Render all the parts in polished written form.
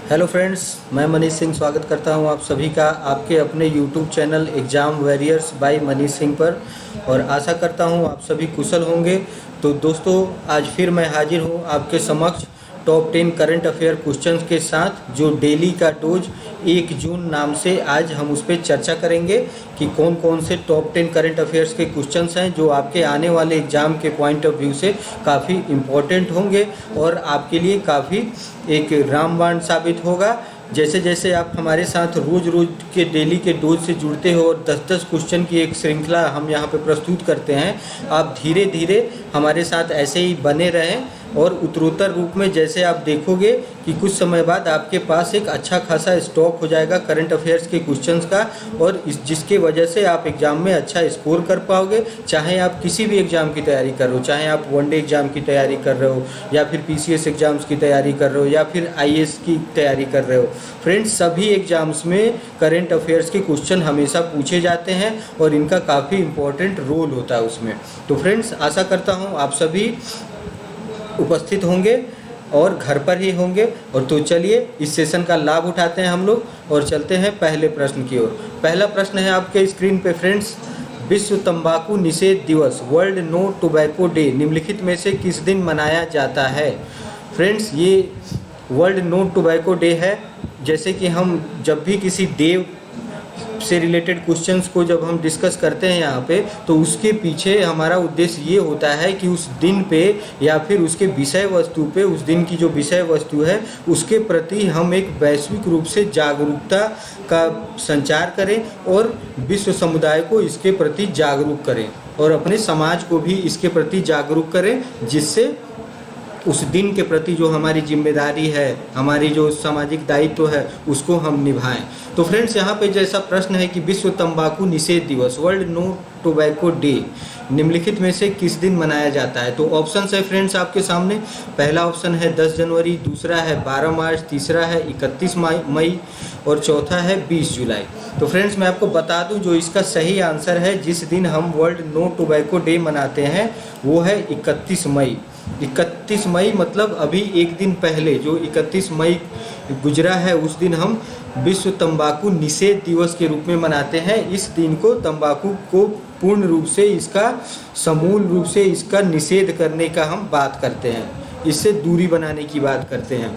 Hello friends, मैं मनीष सिंह स्वागत करता हूं आप सभी का आपके अपने YouTube channel Exam Warriors by Manish Singh पर। और आशा करता हूं आप सभी कुशल होंगे। तो दोस्तों, आज फिर मैं हाजिर हूं आपके समक्ष टॉप 10 करंट अफेयर क्वेश्चंस के साथ, जो डेली का डोज 1 जून नाम से। आज हम उस पर चर्चा करेंगे कि कौन कौन से टॉप 10 करंट अफेयर्स के क्वेश्चंस हैं जो आपके आने वाले एग्ज़ाम के पॉइंट ऑफ व्यू से काफ़ी इम्पोर्टेंट होंगे और आपके लिए काफ़ी एक रामबाण साबित होगा। जैसे जैसे आप हमारे साथ रोज़ रोज़ के डेली के डोज से जुड़ते हो और 10-10 क्वेश्चन की एक श्रृंखला हम यहाँ पे प्रस्तुत करते हैं, आप धीरे धीरे हमारे साथ ऐसे ही बने रहें और उत्तरोत्तर रूप में जैसे आप देखोगे कि कुछ समय बाद आपके पास एक अच्छा खासा स्टॉक हो जाएगा करंट अफेयर्स के क्वेश्चंस का, और जिसके वजह से आप एग्ज़ाम में अच्छा स्कोर कर पाओगे। चाहे आप किसी भी एग्ज़ाम की तैयारी कर रहे हो, चाहे आप वनडे एग्ज़ाम की तैयारी कर रहे हो या फिर पीसीएस एग्ज़ाम्स की तैयारी कर रहे हो या फिर आईएएस की तैयारी कर रहे हो। फ्रेंड्स, सभी एग्ज़ाम्स में करंट अफेयर्स के क्वेश्चन हमेशा पूछे जाते हैं और इनका काफ़ी इम्पोर्टेंट रोल होता है उसमें। तो फ्रेंड्स, आशा करता हूँ आप सभी उपस्थित होंगे और घर पर ही होंगे। और तो चलिए इस सेशन का लाभ उठाते हैं हम लोग और चलते हैं पहले प्रश्न की ओर। पहला प्रश्न है आपके स्क्रीन पे फ्रेंड्स, विश्व तंबाकू निषेध दिवस वर्ल्ड नो टोबैको डे निम्नलिखित में से किस दिन मनाया जाता है। फ्रेंड्स, ये वर्ल्ड नो टोबैको डे है। जैसे कि हम जब भी किसी डे से रिलेटेड क्वेश्चंस को जब हम डिस्कस करते हैं यहाँ पे, तो उसके पीछे हमारा उद्देश्य ये होता है कि उस दिन पे या फिर उसके विषय वस्तु पे, उस दिन की जो विषय वस्तु है उसके प्रति हम एक वैश्विक रूप से जागरूकता का संचार करें और विश्व समुदाय को इसके प्रति जागरूक करें और अपने समाज को भी इसके प्रति जागरूक करें, जिससे उस दिन के प्रति जो हमारी जिम्मेदारी है, हमारी जो सामाजिक दायित्व है, उसको हम निभाएं। तो फ्रेंड्स, यहाँ पे जैसा प्रश्न है कि विश्व तंबाकू निषेध दिवस वर्ल्ड नो टोबैको डे निम्नलिखित में से किस दिन मनाया जाता है। तो ऑप्शन है फ्रेंड्स आपके सामने। पहला ऑप्शन है 10 जनवरी, दूसरा है 12 मार्च, तीसरा है 31 मई और चौथा है 20 जुलाई। तो फ्रेंड्स, मैं आपको बता दूं जो इसका सही आंसर है, जिस दिन हम वर्ल्ड नो टोबैको डे मनाते हैं, वो है 31 मई। 31 मई मतलब अभी एक दिन पहले जो 31 मई गुजरा है, उस दिन हम विश्व तंबाकू निषेध दिवस के रूप में मनाते हैं। इस दिन को तंबाकू को पूर्ण रूप से, इसका समूल रूप से इसका निषेध करने का हम बात करते हैं, इससे दूरी बनाने की बात करते हैं।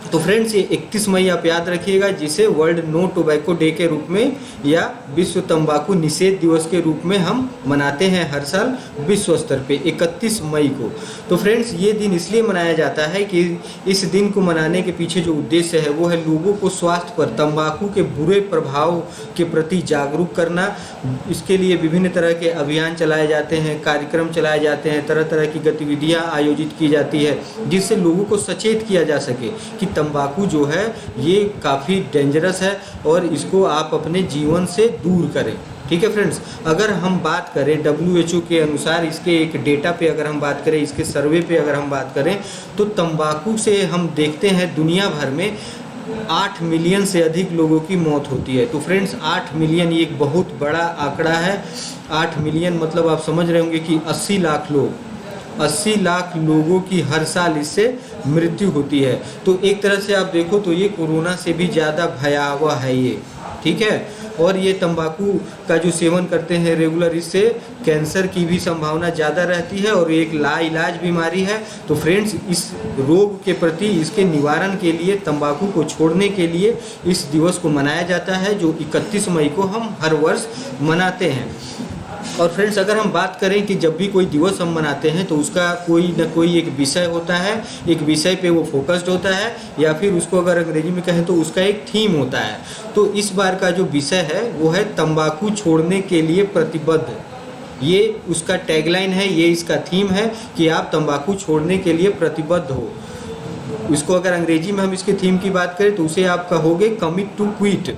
तो फ्रेंड्स, ये 31 मई आप याद रखिएगा, जिसे वर्ल्ड नो टोबैको डे के रूप में या विश्व तंबाकू निषेध दिवस के रूप में हम मनाते हैं हर साल विश्व स्तर पे 31 मई को। तो फ्रेंड्स, ये दिन इसलिए मनाया जाता है कि इस दिन को मनाने के पीछे जो उद्देश्य है वो है लोगों को स्वास्थ्य पर तंबाकू के बुरे प्रभाव के प्रति जागरूक करना। इसके लिए विभिन्न तरह के अभियान चलाए जाते हैं, कार्यक्रम चलाए जाते हैं, तरह तरह की गतिविधियाँ आयोजित की जाती है, जिससे लोगों को सचेत किया जा सके कि तंबाकू जो है ये काफ़ी डेंजरस है और इसको आप अपने जीवन से दूर करें। ठीक है फ्रेंड्स, अगर हम बात करें WHO के अनुसार, इसके एक डेटा पे अगर हम बात करें, इसके सर्वे पे अगर हम बात करें, तो तंबाकू से हम देखते हैं दुनिया भर में 8 मिलियन से अधिक लोगों की मौत होती है। तो फ्रेंड्स, 8 मिलियन ये एक बहुत बड़ा आंकड़ा है। 8 मिलियन मतलब आप समझ रहे होंगे कि 80 लाख लोग, 80 लाख लोगों की हर साल इससे मृत्यु होती है। तो एक तरह से आप देखो तो ये कोरोना से भी ज़्यादा भयावह है ये, ठीक है। और ये तंबाकू का जो सेवन करते हैं रेगुलर, इससे कैंसर की भी संभावना ज़्यादा रहती है और एक लाइलाज बीमारी है। तो फ्रेंड्स, इस रोग के प्रति, इसके निवारण के लिए, तंबाकू को छोड़ने के लिए इस दिवस को मनाया जाता है, जो 31 मई को हम हर वर्ष मनाते हैं। और फ्रेंड्स, अगर हम बात करें कि जब भी कोई दिवस हम मनाते हैं तो उसका कोई न कोई एक विषय होता है, एक विषय पे वो फोकस्ड होता है, या फिर उसको अगर अंग्रेजी में कहें तो उसका एक थीम होता है। तो इस बार का जो विषय है वो है तंबाकू छोड़ने के लिए प्रतिबद्ध। ये उसका टैगलाइन है, ये इसका थीम है कि आप तंबाकू छोड़ने के लिए प्रतिबद्ध हो। उसको अगर अंग्रेजी में हम इसके थीम की बात करें तो उसे आप कहोगे कमिट टू क्विट,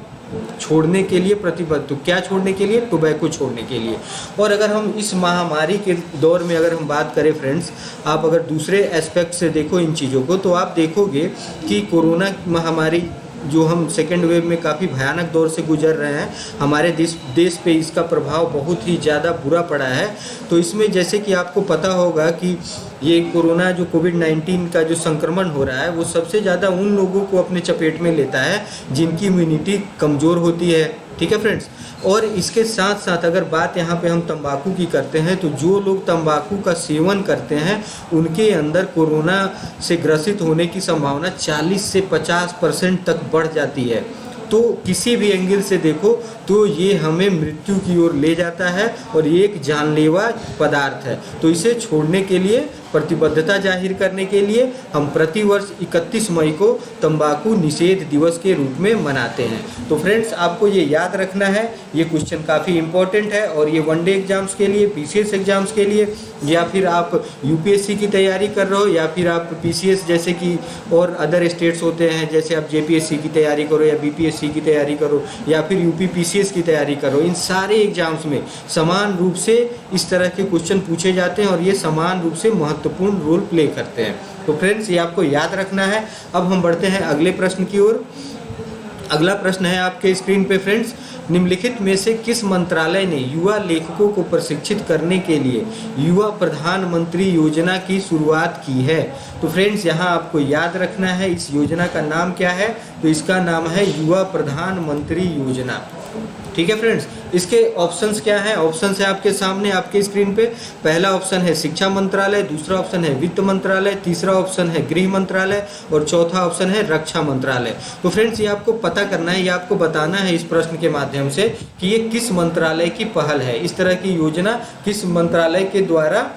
छोड़ने के लिए प्रतिबद्ध। तो क्या छोड़ने के लिए? टोबैको छोड़ने के लिए। और अगर हम इस महामारी के दौर में अगर हम बात करें फ्रेंड्स, आप अगर दूसरे एस्पेक्ट से देखो इन चीज़ों को, तो आप देखोगे कि कोरोना महामारी जो हम सेकेंड वेव में काफ़ी भयानक दौर से गुजर रहे हैं, हमारे देश पे इसका प्रभाव बहुत ही ज़्यादा बुरा पड़ा है। तो इसमें जैसे कि आपको पता होगा कि ये कोरोना जो कोविड-19 का जो संक्रमण हो रहा है वो सबसे ज़्यादा उन लोगों को अपने चपेट में लेता है जिनकी इम्यूनिटी कमज़ोर होती है। ठीक है फ्रेंड्स, और इसके साथ साथ अगर बात यहाँ पे हम तंबाकू की करते हैं तो जो लोग तंबाकू का सेवन करते हैं उनके अंदर कोरोना से ग्रसित होने की संभावना 40 से 50% तक बढ़ जाती है। तो किसी भी एंगल से देखो तो ये हमें मृत्यु की ओर ले जाता है और ये एक जानलेवा पदार्थ है। तो इसे छोड़ने के लिए प्रतिबद्धता जाहिर करने के लिए हम प्रतिवर्ष 31 मई को तंबाकू निषेध दिवस के रूप में मनाते हैं। तो फ्रेंड्स, आपको ये याद रखना है, ये क्वेश्चन काफ़ी इंपॉर्टेंट है और ये वनडे एग्जाम्स के लिए, पीसीएस एग्जाम्स के लिए, या फिर आप यूपीएससी की तैयारी कर रहे हो या फिर आप पीसीएस जैसे कि और अदर स्टेट्स होते हैं, जैसे आप जेपीएससी की तैयारी करो या बीपीएससी की तैयारी करो या फिर यूपी पीसीएस की तैयारी करो, इन सारे एग्जाम्स में समान रूप से इस तरह के क्वेश्चन पूछे जाते हैं और ये समान रूप से महत्वपूर्ण रोल प्ले करते हैं। तो फ्रेंड्स, ये आपको याद रखना है। अब हम बढ़ते हैं अगले प्रश्न की ओर। अगला प्रश्न है आपके स्क्रीन पे फ्रेंड्स, निम्नलिखित में से किस मंत्रालय ने युवा लेखकों को प्रशिक्षित करने के लिए युवा प्रधानमंत्री योजना की शुरुआत की है? तो फ्रेंड्स, यहाँ आपको याद रखना है इस योजना का नाम क्या है। तो इसका नाम है युवा प्रधानमंत्री योजना। ठीक है फ्रेंड्स, इसके ऑप्शंस क्या हैं? ऑप्शंस है आपके सामने आपके स्क्रीन पे। पहला ऑप्शन है शिक्षा मंत्रालय, दूसरा ऑप्शन है वित्त मंत्रालय, तीसरा ऑप्शन है गृह मंत्रालय और चौथा ऑप्शन है रक्षा मंत्रालय। तो फ्रेंड्स, ये आपको पता करना है, ये आपको बताना है इस प्रश्न के माध्यम से कि ये किस मंत्रालय की पहल है, इस तरह की योजना किस मंत्रालय के द्वारा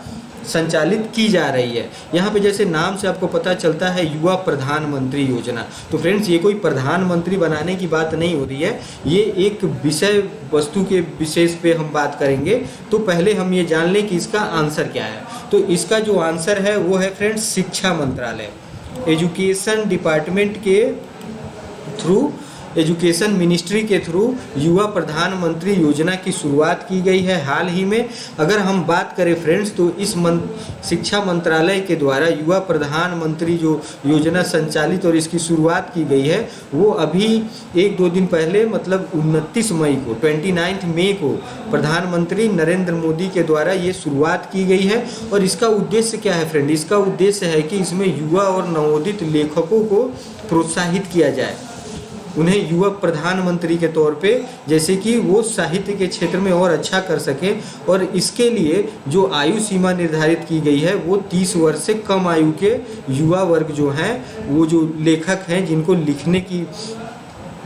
संचालित की जा रही है। यहाँ पे जैसे नाम से आपको पता चलता है युवा प्रधानमंत्री योजना। तो फ्रेंड्स, ये कोई प्रधानमंत्री बनाने की बात नहीं हो रही है, ये एक विषय वस्तु के विशेष पे हम बात करेंगे। तो पहले हम ये जान लें कि इसका आंसर क्या है। तो इसका जो आंसर है वो है फ्रेंड्स शिक्षा मंत्रालय। एजुकेशन डिपार्टमेंट के थ्रू, एजुकेशन मिनिस्ट्री के थ्रू युवा प्रधानमंत्री योजना की शुरुआत की गई है हाल ही में। अगर हम बात करें फ्रेंड्स, तो इस शिक्षा मंत्रालय के द्वारा युवा प्रधानमंत्री जो योजना संचालित और इसकी शुरुआत की गई है वो अभी 1-2 दिन पहले, मतलब 29 मई को, 29 मई को प्रधानमंत्री नरेंद्र मोदी के द्वारा ये शुरुआत की गई है। और इसका उद्देश्य क्या है फ्रेंड? इसका उद्देश्य है कि इसमें युवा और नवोदित लेखकों को प्रोत्साहित किया जाए, उन्हें युवा प्रधानमंत्री के तौर पे, जैसे कि वो साहित्य के क्षेत्र में और अच्छा कर सके। और इसके लिए जो आयु सीमा निर्धारित की गई है वो 30 वर्ष से कम आयु के युवा वर्ग जो हैं, वो जो लेखक हैं जिनको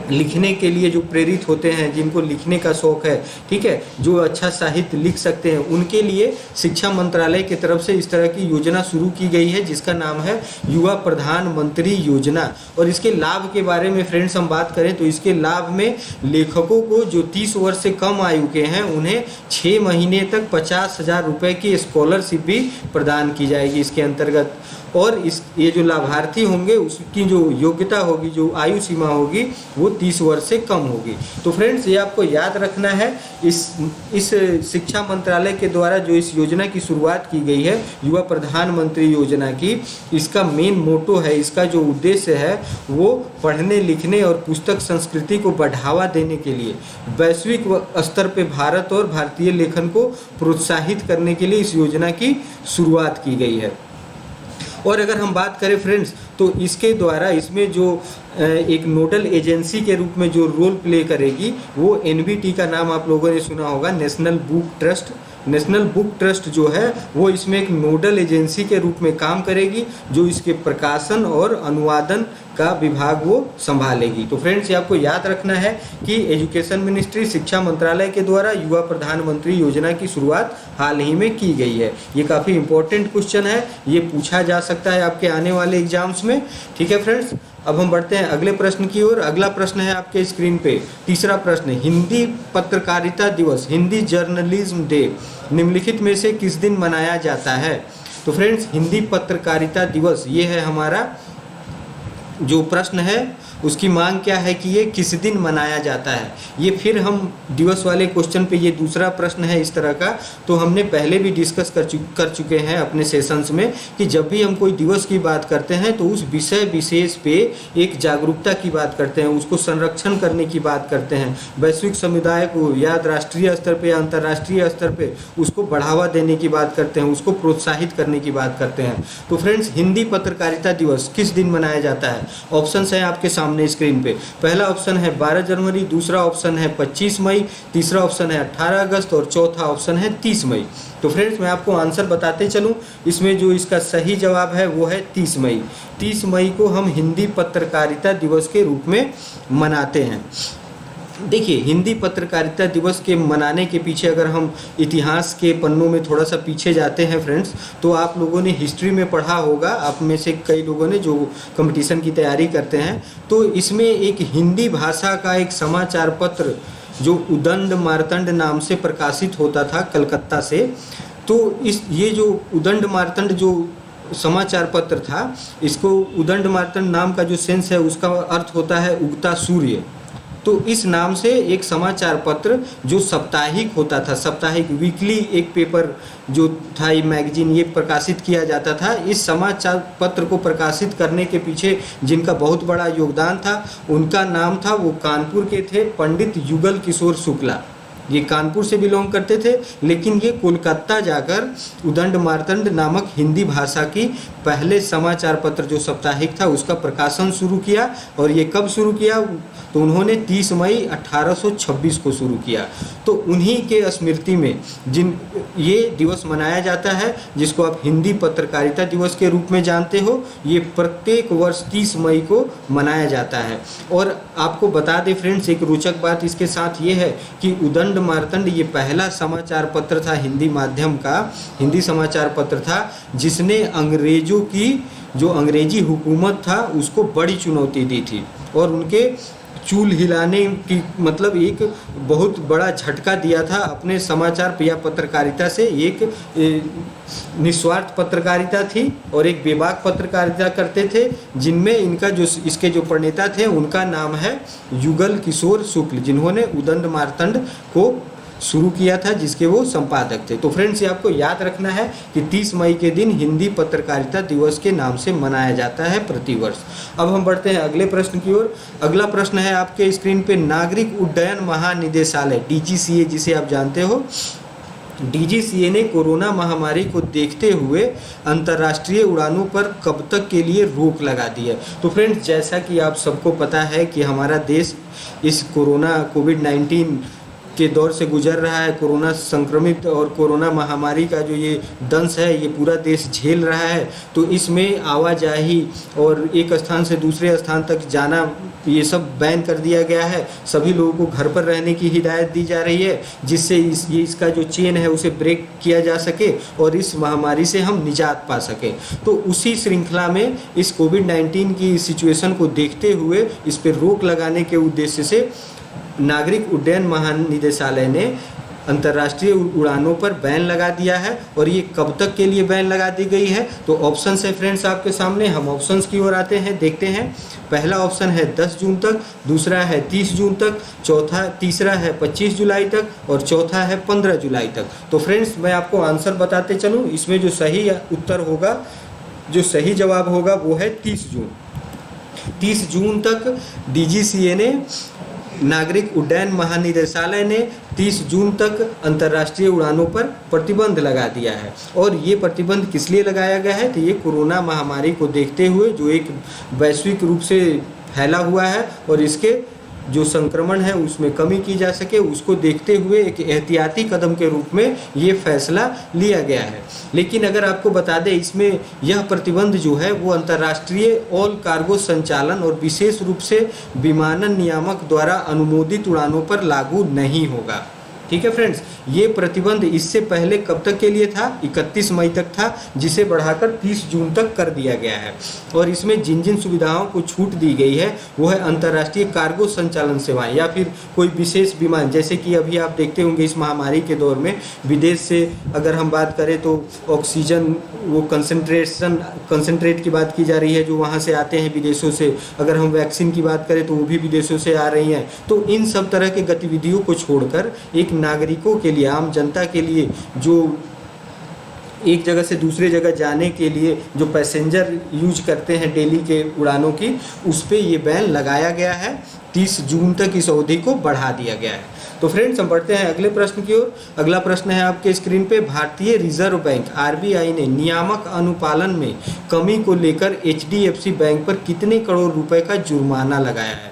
लिखने के लिए जो प्रेरित होते हैं, जिनको लिखने का शौक़ है, ठीक है, जो अच्छा साहित्य लिख सकते हैं, उनके लिए शिक्षा मंत्रालय की तरफ से इस तरह की योजना शुरू की गई है जिसका नाम है युवा प्रधानमंत्री योजना। और इसके लाभ के बारे में फ्रेंड्स हम बात करें तो इसके लाभ में लेखकों को जो 30 वर्ष से कम आयु के हैं उन्हें 6 महीने तक 50,000 रुपये की स्कॉलरशिप भी प्रदान की जाएगी इसके अंतर्गत। और ये जो लाभार्थी होंगे उसकी जो योग्यता होगी, जो आयु सीमा होगी, वो 30 वर्ष से कम होगी। तो फ्रेंड्स, ये आपको याद रखना है, इस शिक्षा मंत्रालय के द्वारा जो इस योजना की शुरुआत की गई है युवा प्रधानमंत्री योजना की, इसका मेन मोटो है, इसका जो उद्देश्य है वो पढ़ने लिखने और पुस्तक संस्कृति को बढ़ावा देने के लिए वैश्विक स्तर पे भारत और भारतीय लेखन को प्रोत्साहित करने के लिए इस योजना की शुरुआत की गई है। और अगर हम बात करें फ्रेंड्स, तो इसके द्वारा इसमें जो एक नोडल एजेंसी के रूप में जो रोल प्ले करेगी वो एनबीटी का नाम आप लोगों ने सुना होगा, national book trust. National book trust जो है वो इसमें एक नोडल एजेंसी के रूप में काम करेगी जो इसके प्रकाशन और अनुवादन का विभाग वो संभालेगी। तो फ्रेंड्स, ये आपको याद रखना है कि एजुकेशन मिनिस्ट्री, शिक्षा मंत्रालय के द्वारा युवा प्रधानमंत्री योजना की शुरुआत हाल ही में की गई है। ये काफ़ी इंपॉर्टेंट क्वेश्चन है, ये पूछा जा सकता है आपके आने वाले एग्जाम्स में। ठीक है फ्रेंड्स, अब हम बढ़ते हैं अगले प्रश्न की ओर। अगला प्रश्न है आपके स्क्रीन पे, तीसरा प्रश्न, हिंदी पत्रकारिता दिवस, हिंदी जर्नलिज्म डे निम्नलिखित में से किस दिन मनाया जाता है? तो फ्रेंड्स, हिंदी पत्रकारिता दिवस ये है हमारा जो प्रश्न है उसकी मांग क्या है कि ये किस दिन मनाया जाता है। ये फिर हम दिवस वाले क्वेश्चन पे, ये दूसरा प्रश्न है इस तरह का, तो हमने पहले भी डिस्कस कर चुके हैं अपने सेशंस में कि जब भी हम कोई दिवस की बात करते हैं तो उस विषय विशेष पे एक जागरूकता की बात करते हैं, उसको संरक्षण करने की बात करते हैं, वैश्विक समुदाय को या राष्ट्रीय स्तर पे या अंतर्राष्ट्रीय स्तर पे उसको बढ़ावा देने की बात करते हैं, उसको प्रोत्साहित करने की बात करते हैं। तो फ्रेंड्स, हिंदी पत्रकारिता दिवस किस दिन मनाया जाता है? ऑप्शंस हैं आपके सामने स्क्रीन पे। पहला ऑप्शन है 12 जनवरी, दूसरा ऑप्शन है 25 मई, तीसरा ऑप्शन है 18 अगस्त और चौथा ऑप्शन है 30 मई। तो फ्रेंड्स, मैं आपको आंसर बताते चलूं, इसमें जो इसका सही जवाब है वो है 30 मई। 30 मई को हम हिंदी पत्रकारिता दिवस के रूप में मनाते हैं। देखिए, हिंदी पत्रकारिता दिवस के मनाने के पीछे अगर हम इतिहास के पन्नों में थोड़ा सा पीछे जाते हैं फ्रेंड्स, तो आप लोगों ने हिस्ट्री में पढ़ा होगा, आप में से कई लोगों ने जो कंपटीशन की तैयारी करते हैं, तो इसमें एक हिंदी भाषा का एक समाचार पत्र जो उदंड मार्तंड नाम से प्रकाशित होता था कलकत्ता से। तो ये जो उदंड मार्तंड जो समाचार पत्र था, इसको उदंड मार्तंड नाम का जो सेंस है उसका अर्थ होता है उगता सूर्य। तो इस नाम से एक समाचार पत्र जो साप्ताहिक होता था, साप्ताहिक वीकली एक पेपर जो था, ये मैगजीन, ये प्रकाशित किया जाता था। इस समाचार पत्र को प्रकाशित करने के पीछे जिनका बहुत बड़ा योगदान था, उनका नाम था, वो कानपुर के थे, पंडित युगल किशोर शुक्ला। ये कानपुर से बिलोंग करते थे, लेकिन ये कोलकाता जाकर उदंड मार्तंड नामक हिंदी भाषा की पहले समाचार पत्र जो साप्ताहिक था उसका प्रकाशन शुरू किया। और ये कब शुरू किया? तो उन्होंने 30 मई 1826 को शुरू किया। तो उन्हीं के स्मृति में ये दिवस मनाया जाता है, जिसको आप हिंदी पत्रकारिता दिवस के रूप में जानते हो। ये प्रत्येक वर्ष 30 मई को मनाया जाता है। और आपको बता दें फ्रेंड्स, एक रोचक बात इसके साथ ये है कि उदंड मार्तंड ये पहला समाचार पत्र था हिंदी माध्यम का, हिंदी समाचार पत्र था जिसने अंग्रेजों की जो अंग्रेजी हुकूमत था उसको बड़ी चुनौती दी थी और उनके चूल हिलाने की मतलब एक बहुत बड़ा झटका दिया था अपने समाचार या पत्रकारिता से। एक निस्वार्थ पत्रकारिता थी और एक बेबाक पत्रकारिता करते थे, जिनमें इनका जो इसके जो प्रणेता थे उनका नाम है युगल किशोर शुक्ल, जिन्होंने उदंड मार्तंड को शुरू किया था, जिसके वो संपादक थे। तो फ्रेंड्स, ये आपको याद रखना है कि 30 मई के दिन हिंदी पत्रकारिता दिवस के नाम से मनाया जाता है प्रतिवर्ष। अब हम बढ़ते हैं अगले प्रश्न की ओर। अगला प्रश्न है आपके स्क्रीन पे, नागरिक उड्डयन महानिदेशालय DGCA जिसे आप जानते हो, DGCA ने कोरोना महामारी को देखते हुए अंतर्राष्ट्रीय उड़ानों पर कब तक के लिए रोक लगा दी है। तो फ्रेंड्स, जैसा कि आप सबको पता है कि हमारा देश इस कोविड-19 के दौर से गुजर रहा है। कोरोना संक्रमित और कोरोना महामारी का जो ये दंश है ये पूरा देश झेल रहा है। तो इसमें आवाजाही और एक स्थान से दूसरे स्थान तक जाना ये सब बैन कर दिया गया है। सभी लोगों को घर पर रहने की हिदायत दी जा रही है, जिससे इसका जो चेन है उसे ब्रेक किया जा सके और इस महामारी से हम निजात पा सकें। तो उसी श्रृंखला में इस कोविड-19 की सिचुएशन को देखते हुए इस पर रोक लगाने के उद्देश्य से नागरिक उड्डयन महानिदेशालय ने अंतर्राष्ट्रीय उड़ानों पर बैन लगा दिया है। और ये कब तक के लिए बैन लगा दी गई है? तो ऑप्शंस है फ्रेंड्स आपके सामने, हम ऑप्शंस की ओर आते हैं, देखते हैं। पहला ऑप्शन है 10 जून तक, दूसरा है 30 जून तक, तीसरा है 25 जुलाई तक और चौथा है 15 जुलाई तक। तो फ्रेंड्स, मैं आपको आंसर बताते चलूँ, इसमें जो सही उत्तर होगा, जो सही जवाब होगा वो है 30 जून। 30 जून तक DGCA ने, नागरिक उड्डयन महानिदेशालय ने 30 जून तक अंतर्राष्ट्रीय उड़ानों पर प्रतिबंध लगा दिया है। और ये प्रतिबंध किस लिए लगाया गया है? तो ये कोरोना महामारी को देखते हुए जो एक वैश्विक रूप से फैला हुआ है और इसके जो संक्रमण है उसमें कमी की जा सके, उसको देखते हुए एक एहतियाती कदम के रूप में ये फैसला लिया गया है। लेकिन अगर आपको बता दें, इसमें यह प्रतिबंध जो है वो अंतर्राष्ट्रीय ऑल कार्गो संचालन और विशेष रूप से विमानन नियामक द्वारा अनुमोदित उड़ानों पर लागू नहीं होगा। ठीक है फ्रेंड्स, ये प्रतिबंध इससे पहले कब तक के लिए था? 31 मई तक था, जिसे बढ़ाकर 30 जून तक कर दिया गया है। और इसमें जिन जिन सुविधाओं को छूट दी गई है वो है अंतर्राष्ट्रीय कार्गो संचालन सेवाएं या फिर कोई विशेष विमान, जैसे कि अभी आप देखते होंगे इस महामारी के दौर में विदेश से अगर हम बात करें तो ऑक्सीजन वो कंसंट्रेट की बात की जा रही है जो वहाँ से आते हैं विदेशों से। अगर हम वैक्सीन की बात करें तो वो भी विदेशों से आ रही हैं। तो इन सब तरह के गतिविधियों को छोड़कर एक नागरिकों के लिए, आम जनता के लिए, जो एक जगह से दूसरे जगह जाने के लिए जो पैसेंजर यूज करते हैं डेली के उड़ानों की, उस पर ये बैन लगाया गया है। 30 जून तक इस अवधि को बढ़ा दिया गया है। तो फ्रेंड्स, हम बढ़ते हैं अगले प्रश्न की ओर। अगला प्रश्न है आपके स्क्रीन पे, भारतीय रिजर्व बैंक आरबीआई ने नियामक अनुपालन में कमी को लेकर एचडीएफसी बैंक पर कितने करोड़ रुपए का जुर्माना लगाया है?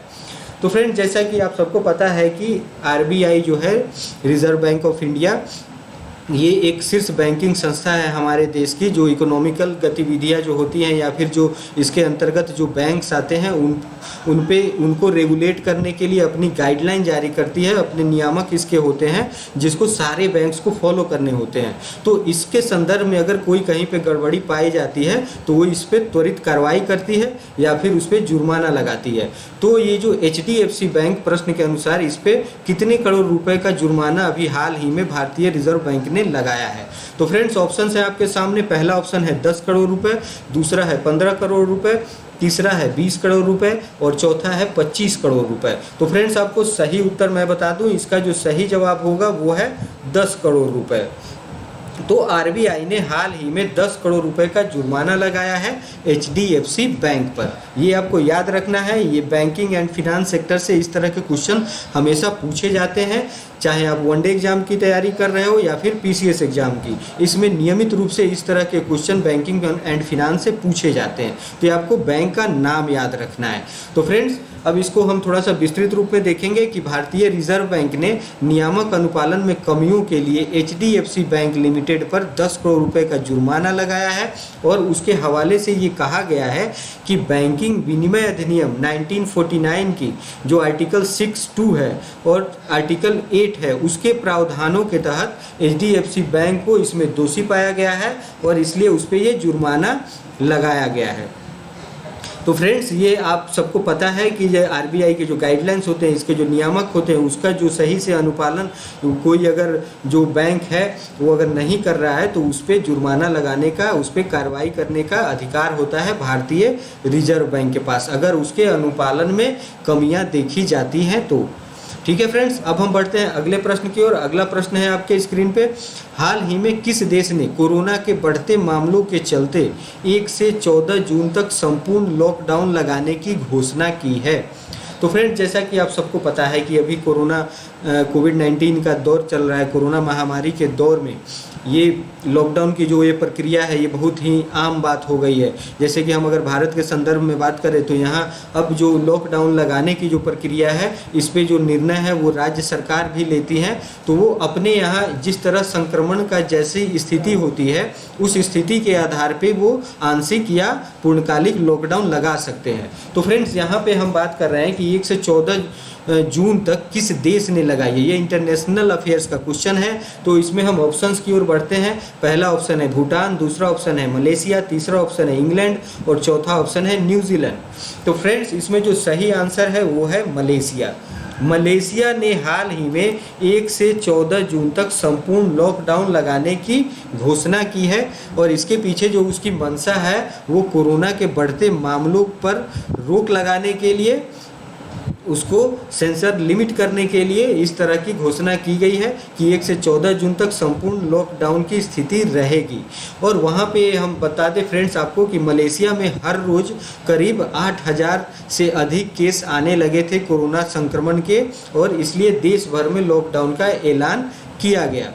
तो फ्रेंड्स, जैसा कि आप सबको पता है कि आरबीआई जो है, रिजर्व बैंक ऑफ इंडिया, ये एक शीर्ष बैंकिंग संस्था है हमारे देश की, जो इकोनॉमिकल गतिविधियां जो होती हैं या फिर जो इसके अंतर्गत जो बैंक्स आते हैं उनको रेगुलेट करने के लिए अपनी गाइडलाइन जारी करती है। अपने नियामक इसके होते हैं जिसको सारे बैंक्स को फॉलो करने होते हैं। तो इसके संदर्भ में अगर कोई कहीं पे गड़बड़ी पाई जाती है तो वो इस पर त्वरित कार्रवाई करती है या फिर उस पर जुर्माना लगाती है। तो ये जो एचडीएफसी बैंक प्रश्न के अनुसार इस पर कितने करोड़ रुपए का जुर्माना अभी हाल ही में भारतीय रिजर्व बैंक ने लगाया है? तो फ्रेंड्स, ऑप्शन है आपके सामने। पहला ऑप्शन है 10 करोड़ रुपए, दूसरा है 15 करोड़ रुपए, तीसरा है 20 करोड़ रुपए और चौथा है 25 करोड़ रुपए। तो फ्रेंड्स, आपको सही उत्तर मैं बता दूं, इसका जो सही जवाब होगा वो है 10 करोड़ रुपए। तो आरबीआई ने हाल ही में 10 करोड़ रुपए का जुर्माना लगाया है एचडीएफसी बैंक पर। ये आपको याद रखना है। ये बैंकिंग एंड फिनांस सेक्टर से इस तरह के क्वेश्चन हमेशा पूछे जाते हैं, चाहे आप वनडे एग्जाम की तैयारी कर रहे हो या फिर पीसीएस एग्जाम की। इसमें नियमित रूप से इस तरह के क्वेश्चन बैंकिंग एंड फिनांस से पूछे जाते हैं। तो आपको बैंक का नाम याद रखना है। तो फ्रेंड्स, अब इसको हम थोड़ा सा विस्तृत रूप में देखेंगे कि भारतीय रिजर्व बैंक ने नियामक अनुपालन में कमियों के लिए एचडीएफसी बैंक लिमिटेड पर 10 करोड़ रुपए का जुर्माना लगाया है। और उसके हवाले से ये कहा गया है कि बैंकिंग विनिमय अधिनियम 1949 की जो आर्टिकल 6(2) है और आर्टिकल 8 है, उसके प्रावधानों के तहत एचडीएफसी बैंक को इसमें दोषी पाया गया है और इसलिए उस पर यह जुर्माना लगाया गया है। तो फ्रेंड्स, ये आप सबको पता है कि ये आरबीआई के जो गाइडलाइंस होते हैं, इसके जो नियामक होते हैं, उसका जो सही से अनुपालन कोई अगर जो बैंक है वो अगर नहीं कर रहा है तो उस पर जुर्माना लगाने का, उस पर कार्रवाई करने का अधिकार होता है भारतीय रिजर्व बैंक के पास, अगर उसके अनुपालन में कमियां देखी जाती हैं तो। ठीक है फ्रेंड्स, अब हम बढ़ते हैं अगले प्रश्न की ओर। अगला प्रश्न है आपके स्क्रीन पे, हाल ही में किस देश ने कोरोना के बढ़ते मामलों के चलते 1 से 14 जून तक संपूर्ण लॉकडाउन लगाने की घोषणा की है? तो फ्रेंड्स, जैसा कि आप सबको पता है कि अभी कोविड-19 का दौर चल रहा है। कोरोना महामारी के दौर में ये लॉकडाउन की जो ये प्रक्रिया है ये बहुत ही आम बात हो गई है। जैसे कि हम अगर भारत के संदर्भ में बात करें तो यहाँ अब जो लॉकडाउन लगाने की जो प्रक्रिया है, इस पे जो निर्णय है वो राज्य सरकार भी लेती है। तो वो अपने यहाँ जिस तरह संक्रमण का जैसी स्थिति होती है उस स्थिति के आधार पे वो आंशिक या पूर्णकालिक लॉकडाउन लगा सकते हैं। तो फ्रेंड्स, यहाँ पे हम बात कर रहे हैं कि 1 से 14 जून तक किस देश ने लगाई है। ये इंटरनेशनल अफेयर्स का क्वेश्चन है। तो इसमें हम ऑप्शंस की ओर बढ़ते हैं। पहला ऑप्शन है भूटान, दूसरा ऑप्शन है मलेशिया, तीसरा ऑप्शन है इंग्लैंड और चौथा ऑप्शन है न्यूजीलैंड। तो फ्रेंड्स, इसमें जो सही आंसर है वो है मलेशिया। मलेशिया ने हाल ही में 1 से 14 जून तक संपूर्ण लॉकडाउन लगाने की घोषणा की है और इसके पीछे जो उसकी मंशा है वो कोरोना के बढ़ते मामलों पर रोक लगाने के लिए, उसको सेंसर लिमिट करने के लिए इस तरह की घोषणा की गई है कि 1 से 14 जून तक संपूर्ण लॉकडाउन की स्थिति रहेगी। और वहाँ पे हम बता दें फ्रेंड्स आपको कि मलेशिया में हर रोज़ करीब 8,000 से अधिक केस आने लगे थे कोरोना संक्रमण के और इसलिए देश भर में लॉकडाउन का ऐलान किया गया।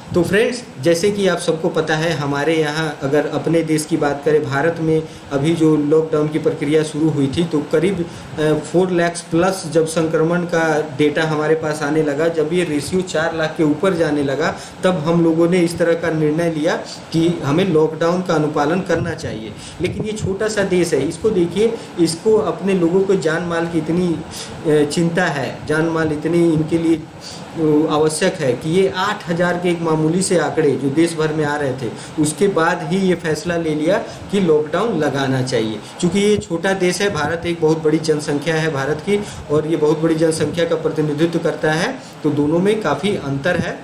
तो फ्रेंड्स, जैसे कि आप सबको पता है हमारे यहाँ अगर अपने देश की बात करें, भारत में अभी जो लॉकडाउन की प्रक्रिया शुरू हुई थी तो करीब 4 लाख प्लस जब संक्रमण का डेटा हमारे पास आने लगा, जब ये रेशियो 4 लाख के ऊपर जाने लगा, तब हम लोगों ने इस तरह का निर्णय लिया कि हमें लॉकडाउन का अनुपालन करना चाहिए। लेकिन ये छोटा सा देश है, इसको देखिए, इसको अपने लोगों को जान माल की इतनी चिंता है, जान माल इतनी इनके लिए आवश्यक है कि ये 8,000 के एक मामूली से आंकड़े जो देश भर में आ रहे थे, उसके बाद ही ये फैसला ले लिया कि लॉकडाउन लगाना चाहिए। क्योंकि ये छोटा देश है, भारत एक बहुत बड़ी जनसंख्या है भारत की, और ये बहुत बड़ी जनसंख्या का प्रतिनिधित्व करता है, तो दोनों में काफ़ी अंतर है।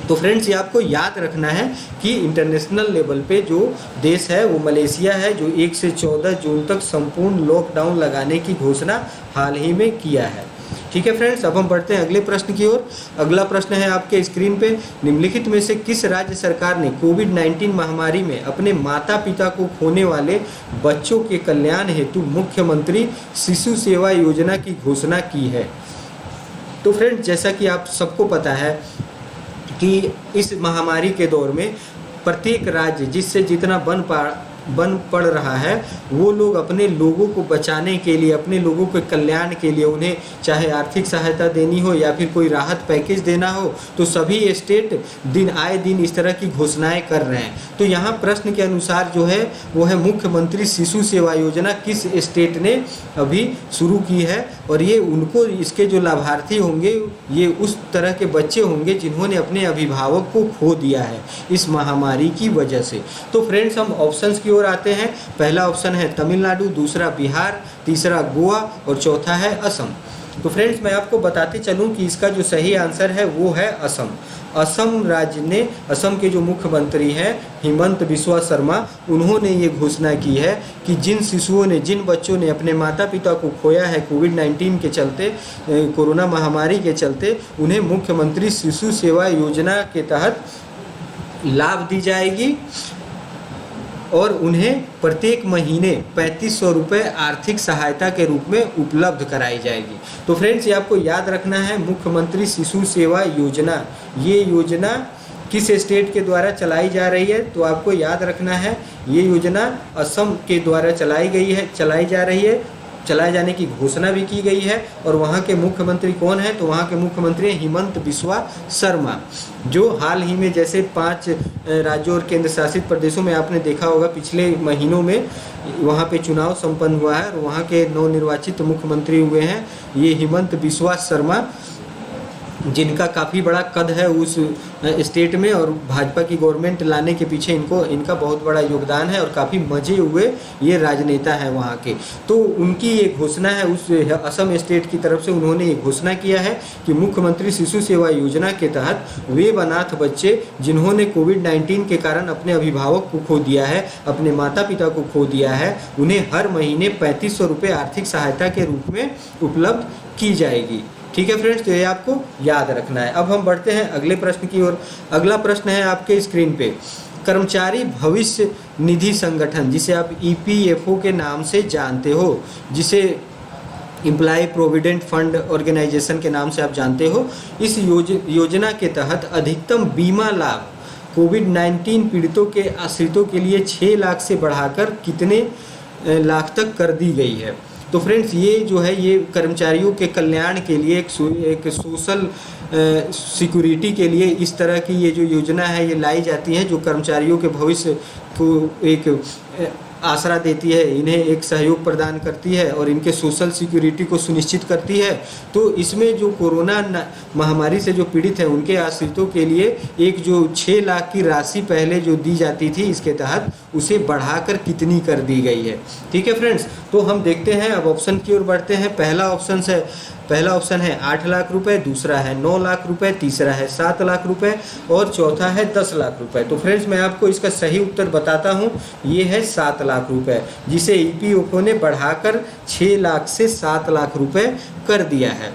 तो फ्रेंड्स, ये आपको याद रखना है कि इंटरनेशनल लेवल पे जो देश है वो मलेशिया है, जो 1 से 14 जून तक संपूर्ण लॉकडाउन लगाने की घोषणा हाल ही में किया है। ठीक है फ्रेंड्स, अब हम बढ़ते हैं अगले प्रश्न की ओर। अगला प्रश्न है आपके स्क्रीन पे, निम्नलिखित में से किस राज्य सरकार ने कोविड-19 महामारी में अपने माता पिता को खोने वाले बच्चों के कल्याण हेतु मुख्यमंत्री शिशु सेवा योजना की घोषणा की है? तो फ्रेंड्स, जैसा कि आप सबको पता है कि इस महामारी के दौर में प्रत्येक राज्य जिससे जितना बन पड़ रहा है, वो लोग अपने लोगों को बचाने के लिए, अपने लोगों के कल्याण के लिए, उन्हें चाहे आर्थिक सहायता देनी हो या फिर कोई राहत पैकेज देना हो, तो सभी स्टेट दिन आए दिन इस तरह की घोषणाएं कर रहे हैं। तो यहाँ प्रश्न के अनुसार जो है वो है मुख्यमंत्री शिशु सेवा योजना किस स्टेट ने अभी शुरू की है, और ये उनको, इसके जो लाभार्थी होंगे ये उस तरह के बच्चे होंगे जिन्होंने अपने अभिभावक को खो दिया है इस महामारी की वजह से। तो फ्रेंड्स, हम ऑप्शंस की ओर आते हैं। पहला ऑप्शन है तमिलनाडु, दूसरा बिहार, तीसरा गोवा और चौथा है असम। तो फ्रेंड्स, मैं आपको बताते चलूं कि इसका जो सही आंसर है वो है असम। असम राज्य ने, असम के जो मुख्यमंत्री हैं हिमंत बिस्वा शर्मा, उन्होंने ये घोषणा की है कि जिन शिशुओं ने, जिन बच्चों ने अपने माता पिता को खोया है कोविड-19 के चलते, कोरोना महामारी के चलते, उन्हें मुख्यमंत्री शिशु सेवा योजना के तहत लाभ दी जाएगी और उन्हें प्रत्येक महीने 3500 रुपये आर्थिक सहायता के रूप में उपलब्ध कराई जाएगी। तो फ्रेंड्स, ये आपको याद रखना है, मुख्यमंत्री शिशु सेवा योजना, ये योजना किस स्टेट के द्वारा चलाई जा रही है? तो आपको याद रखना है ये योजना असम के द्वारा चलाई जा रही है, चलाए जाने की घोषणा भी की गई है। और वहाँ के मुख्यमंत्री कौन है? तो वहाँ के मुख्यमंत्री हिमंत बिस्वा शर्मा, जो हाल ही में जैसे 5 राज्यों और केंद्र शासित प्रदेशों में आपने देखा होगा पिछले महीनों में वहाँ पे चुनाव संपन्न हुआ है और वहाँ के नवनिर्वाचित मुख्यमंत्री हुए हैं ये हिमंत बिस्वा शर्मा, जिनका काफ़ी बड़ा कद है उस स्टेट में, और भाजपा की गवर्नमेंट लाने के पीछे इनका बहुत बड़ा योगदान है और काफ़ी मजे हुए ये राजनेता हैं वहाँ के। तो उनकी ये घोषणा है, उस असम स्टेट की तरफ से उन्होंने ये घोषणा किया है कि मुख्यमंत्री शिशु सेवा योजना के तहत वे अनाथ बच्चे जिन्होंने कोविड-19 के कारण अपने अभिभावक को खो दिया है, अपने माता पिता को खो दिया है, उन्हें हर महीने 3500 रुपये आर्थिक सहायता के रूप में उपलब्ध की जाएगी। ठीक है फ्रेंड्स, तो ये आपको याद रखना है। अब हम बढ़ते हैं अगले प्रश्न की ओर। अगला प्रश्न है आपके स्क्रीन पे, कर्मचारी भविष्य निधि संगठन, जिसे आप EPFO के नाम से जानते हो, जिसे एम्प्लॉय प्रोविडेंट फंड ऑर्गेनाइजेशन के नाम से आप जानते हो, इस योजना के तहत अधिकतम बीमा लाभ कोविड-19 पीड़ितों के आश्रितों के लिए 6 लाख से बढ़ाकर कितने लाख तक कर दी गई है? तो फ्रेंड्स, ये जो है ये कर्मचारियों के कल्याण के लिए, एक सोशल सिक्योरिटी के लिए इस तरह की ये जो योजना है ये लाई जाती है, जो कर्मचारियों के भविष्य को एक आसरा देती है, इन्हें एक सहयोग प्रदान करती है और इनके सोशल सिक्योरिटी को सुनिश्चित करती है। तो इसमें जो कोरोना महामारी से जो पीड़ित हैं उनके आश्रितों के लिए एक जो 6 लाख की राशि पहले जो दी जाती थी, इसके तहत उसे बढ़ाकर कितनी कर दी गई है? ठीक है फ्रेंड्स, तो हम देखते हैं, अब ऑप्शन की ओर बढ़ते हैं। पहला ऑप्शन है 8 लाख रुपए, दूसरा है 9 लाख रुपए, तीसरा है 7 लाख रुपए और चौथा है 10 लाख रुपए। तो फ्रेंड्स, मैं आपको इसका सही उत्तर बताता हूँ, ये है 7 लाख रुपए, जिसे EPFO ने बढ़ाकर 6 लाख से 7 लाख रुपए कर दिया है।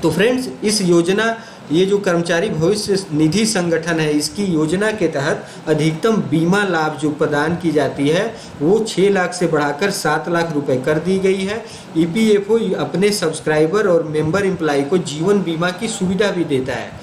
तो फ्रेंड्स, इस योजना, ये जो कर्मचारी भविष्य निधि संगठन है, इसकी योजना के तहत अधिकतम बीमा लाभ जो प्रदान की जाती है वो 6 लाख से बढ़ाकर 7 लाख रुपए कर दी गई है। EPFO अपने सब्सक्राइबर और मेंबर एम्प्लॉय को जीवन बीमा की सुविधा भी देता है।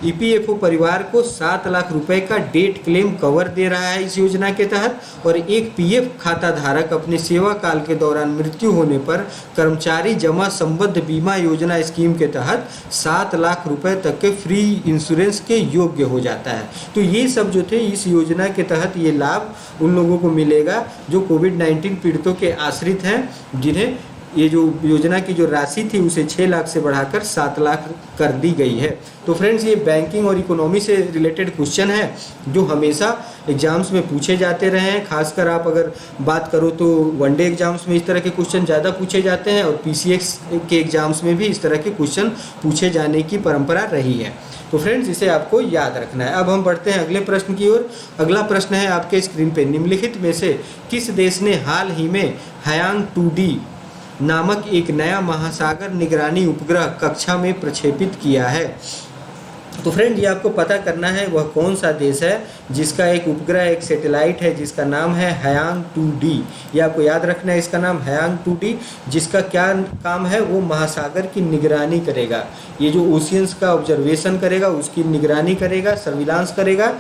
EPFO परिवार को 7 लाख रुपए का डेट क्लेम कवर दे रहा है इस योजना के तहत, और एक PF खाता धारक अपने सेवा काल के दौरान मृत्यु होने पर कर्मचारी जमा संबद्ध बीमा योजना स्कीम के तहत 7 लाख रुपए तक के फ्री इंश्योरेंस के योग्य हो जाता है। तो ये सब जो थे इस योजना के तहत ये लाभ उन लोगों को मिलेगा जो कोविड-19 पीड़ितों के आश्रित हैं, जिन्हें ये जो योजना की जो राशि थी उसे 6 लाख से बढ़ाकर 7 लाख कर दी गई है। तो फ्रेंड्स, ये बैंकिंग और इकोनॉमी से रिलेटेड क्वेश्चन है जो हमेशा एग्जाम्स में पूछे जाते रहे हैं। खासकर आप अगर बात करो तो वनडे एग्जाम्स में इस तरह के क्वेश्चन ज़्यादा पूछे जाते हैं और पीसीएक्स के एग्जाम्स में भी इस तरह के क्वेश्चन पूछे जाने की परंपरा रही है। तो फ्रेंड्स, इसे आपको याद रखना है। अब हम बढ़ते हैं अगले प्रश्न की ओर। अगला प्रश्न है आपके स्क्रीन पे, निम्नलिखित में से किस देश ने हाल ही में हायांग 2D नामक एक नया महासागर निगरानी उपग्रह कक्षा में प्रक्षेपित किया है? तो फ्रेंड, ये आपको पता करना है वह कौन सा देश है जिसका एक उपग्रह, एक सैटेलाइट है जिसका नाम है हायांग 2D। ये आपको याद रखना है, इसका नाम हायांग 2D, जिसका क्या काम है, वो महासागर की निगरानी करेगा। ये जो ओशियंस का ऑब्जर्वेशन करेगा उसकी निगरानी करेगा, सर्विलांस करेगा,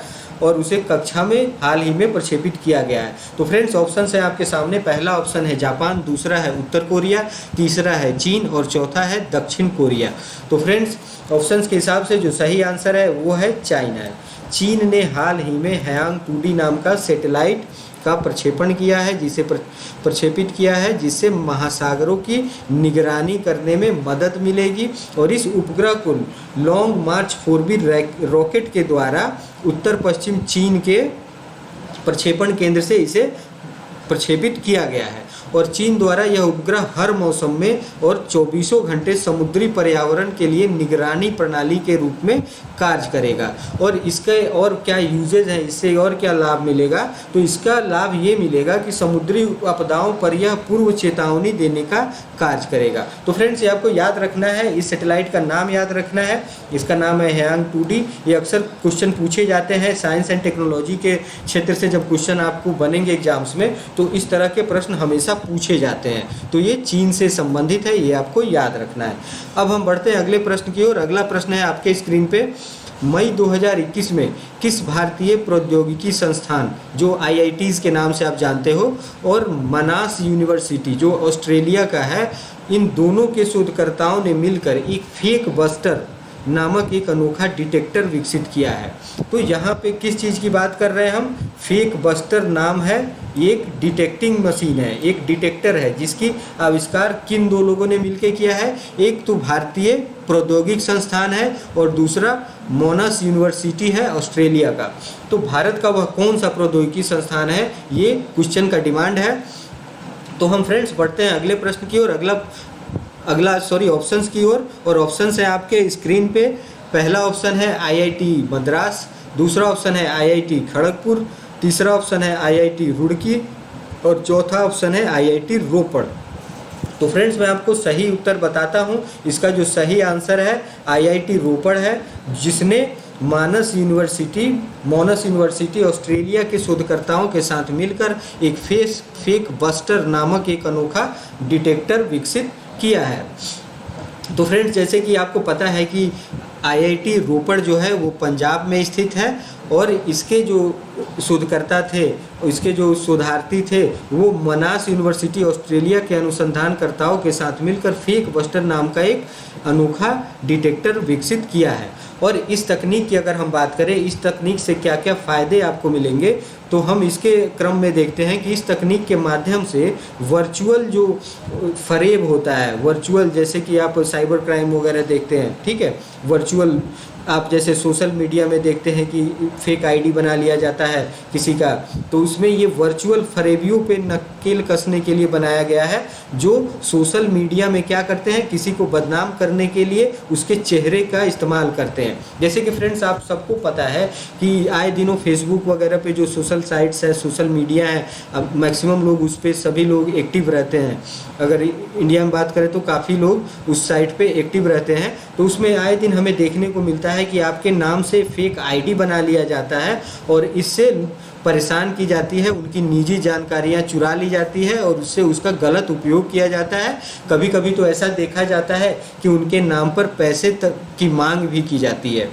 और उसे कक्षा में हाल ही में प्रक्षेपित किया गया है। तो फ्रेंड्स, ऑप्शन है आपके सामने। पहला ऑप्शन है जापान, दूसरा है उत्तर कोरिया, तीसरा है चीन और चौथा है दक्षिण कोरिया। तो फ्रेंड्स, ऑप्शंस के हिसाब से जो सही आंसर है वो है चाइना है। चीन ने हाल ही में हायांग 2D नाम का सैटेलाइट का प्रक्षेपण किया है, जिसे प्रक्षेपित किया है, जिससे महासागरों की निगरानी करने में मदद मिलेगी। और इस उपग्रह को लॉन्ग मार्च 4B रॉकेट के द्वारा उत्तर पश्चिम चीन के प्रक्षेपण केंद्र से इसे प्रक्षेपित किया गया है। और चीन द्वारा यह उपग्रह हर मौसम में और 24 घंटे समुद्री पर्यावरण के लिए निगरानी प्रणाली के रूप में कार्य करेगा। और इसके और क्या यूजेज हैं, इससे और क्या लाभ मिलेगा? तो इसका लाभ ये मिलेगा कि समुद्री आपदाओं पर यह पूर्व चेतावनी देने का कार्य करेगा। तो फ्रेंड्स, ये आपको याद रखना है, इस सैटेलाइट का नाम याद रखना है। इसका नाम है हायांग 2D। ये अक्सर क्वेश्चन पूछे जाते हैं साइंस एंड टेक्नोलॉजी के क्षेत्र से। जब क्वेश्चन आपको बनेंगे एग्जाम्स में तो इस तरह के प्रश्न हमेशा पूछे जाते हैं। तो ये चीन से संबंधित है, ये आपको याद रखना है। अब हम बढ़ते हैं अगले प्रश्न की ओर। अगला प्रश्न है आपके स्क्रीन पे, मई 2021 में किस भारतीय प्रौद्योगिकी संस्थान, जो IITs के नाम से आप जानते हो, और मनास यूनिवर्सिटी जो ऑस्ट्रेलिया का है, इन दोनों के शोधकर्ताओं ने मिलकर एक फेक बस्टर नामक एक अनोखा डिटेक्टर विकसित किया है? तो यहाँ पे किस चीज़ की बात कर रहे हैं हम? फेक बस्टर नाम है, एक डिटेक्टिंग मशीन है, एक डिटेक्टर है जिसकी आविष्कार किन दो लोगों ने मिलकर किया है? एक तो भारतीय प्रौद्योगिक संस्थान है और दूसरा मोनास यूनिवर्सिटी है ऑस्ट्रेलिया का। तो भारत का वह कौन सा प्रौद्योगिकी संस्थान है, ये क्वेश्चन का डिमांड है। तो हम फ्रेंड्स बढ़ते हैं अगले प्रश्न की ओर, ऑप्शंस की ओर। और ऑप्शंस है आपके स्क्रीन पे। पहला ऑप्शन है IIT मद्रास, दूसरा ऑप्शन है IIT खड़गपुर, तीसरा ऑप्शन है IIT रुड़की और चौथा ऑप्शन है IIT रोपड़। तो फ्रेंड्स, मैं आपको सही उत्तर बताता हूं। इसका जो सही आंसर है IIT रोपड़ है, जिसने मोनास यूनिवर्सिटी ऑस्ट्रेलिया के शोधकर्ताओं के साथ मिलकर एक फेक बस्टर नामक एक अनोखा डिटेक्टर विकसित किया है। तो फ्रेंड्स, जैसे कि आपको पता है कि IIT रोपड़ जो है वो पंजाब में स्थित है और इसके जो शोधकर्ता थे, इसके जो शोधार्थी थे, वो मनास यूनिवर्सिटी ऑस्ट्रेलिया के अनुसंधानकर्ताओं के साथ मिलकर फेक बस्टर नाम का एक अनोखा डिटेक्टर विकसित किया है। और इस तकनीक की अगर हम बात करें, इस तकनीक से क्या क्या फ़ायदे आपको मिलेंगे, तो हम इसके क्रम में देखते हैं कि इस तकनीक के माध्यम से वर्चुअल जो फरेब होता है, वर्चुअल जैसे कि आप साइबर क्राइम वगैरह देखते हैं, ठीक है, वर्चुअल आप जैसे सोशल मीडिया में देखते हैं कि फेक आईडी बना लिया जाता है किसी का, तो उसमें ये वर्चुअल फरेबियों पे नकेल कसने के लिए बनाया गया है, जो सोशल मीडिया में क्या करते हैं, किसी को बदनाम करने के लिए उसके चेहरे का इस्तेमाल करते हैं। जैसे कि फ्रेंड्स, आप सबको पता है कि आए दिनों फेसबुक वगैरह पे जो सोशल साइट्स है, सोशल मीडिया है, अब मैक्सिमम लोग उस पर सभी लोग एक्टिव रहते हैं। अगर इंडिया में बात करें तो काफ़ी लोग उस साइट पे एक्टिव रहते हैं। तो उसमें आए दिन हमें देखने को मिलता है कि आपके नाम से फेक आईडी बना लिया जाता है और इससे परेशान की जाती है, उनकी निजी जानकारियां चुरा ली जाती है और उससे उसका गलत उपयोग किया जाता है। कभी कभी तो ऐसा देखा जाता है कि उनके नाम पर पैसे तक की मांग भी की जाती है।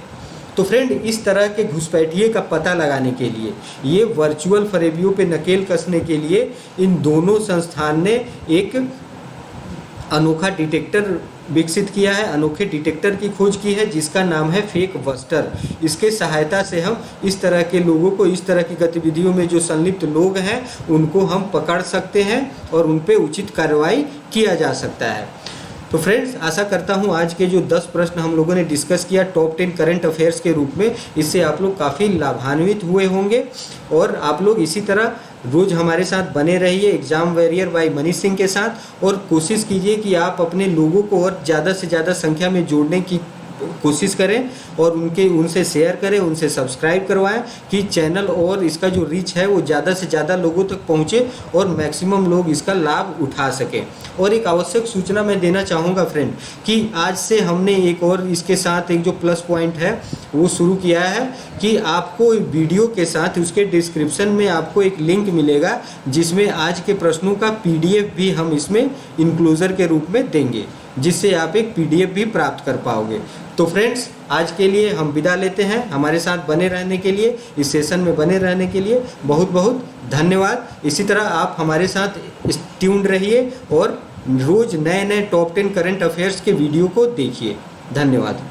तो फ्रेंड, इस तरह के घुसपैठिए का पता लगाने के लिए, ये वर्चुअल फरेबियों पे नकेल कसने के लिए इन दोनों संस्थान ने एक अनोखा डिटेक्टर विकसित किया है, अनोखे डिटेक्टर की खोज की है जिसका नाम है फेक बस्टर। इसके सहायता से हम इस तरह के लोगों को, इस तरह की गतिविधियों में जो संलिप्त लोग हैं उनको हम पकड़ सकते हैं और उन पे उचित कार्रवाई किया जा सकता है। तो फ्रेंड्स, आशा करता हूँ आज के जो 10 प्रश्न हम लोगों ने डिस्कस किया टॉप 10 करंट अफेयर्स के रूप में, इससे आप लोग काफ़ी लाभान्वित हुए होंगे। और आप लोग इसी तरह रोज़ हमारे साथ बने रहिए Exam Warrior by Mani Singh के साथ, और कोशिश कीजिए कि आप अपने लोगों को और ज़्यादा से ज़्यादा संख्या में जोड़ने की कोशिश करें और उनसे शेयर करें, उनसे सब्सक्राइब करवाएं कि चैनल और इसका जो रीच है वो ज़्यादा से ज़्यादा लोगों तक पहुँचे और मैक्सिमम लोग इसका लाभ उठा सकें। और एक आवश्यक सूचना मैं देना चाहूँगा फ्रेंड कि आज से हमने एक और इसके साथ एक जो प्लस पॉइंट है वो शुरू किया है कि आपको वीडियो के साथ उसके डिस्क्रिप्शन में आपको एक लिंक मिलेगा जिसमें आज के प्रश्नों का PDF भी हम इसमें इंक्लोजर के रूप में देंगे, जिससे आप एक PDF भी प्राप्त कर पाओगे। तो फ्रेंड्स, आज के लिए हम विदा लेते हैं। हमारे साथ बने रहने के लिए, इस सेशन में बने रहने के लिए बहुत बहुत धन्यवाद। इसी तरह आप हमारे साथ ट्यून्ड रहिए और रोज़ नए नए टॉप 10 करंट अफेयर्स के वीडियो को देखिए। धन्यवाद।